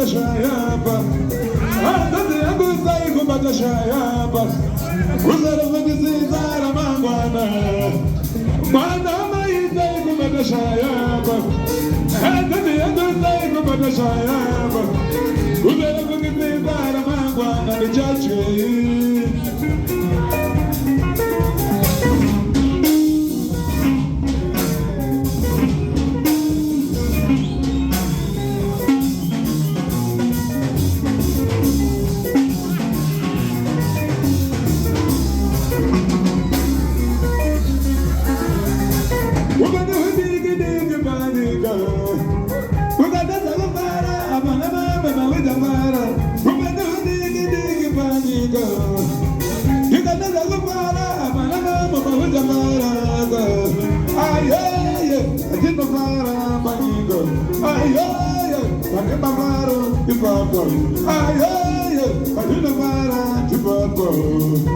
kupata shayaba. Ndoto yangu sai kupata shayaba. Kuzara kuzizara mangwana. Mwana maisai kupata shayaba. Ndoto yangu sai kupata shayaba. Kuzara kuzizara mangwana ni chache. Ay, ay, ay, ay, ay, ay, ay, ay, ay, ay, ay, ay,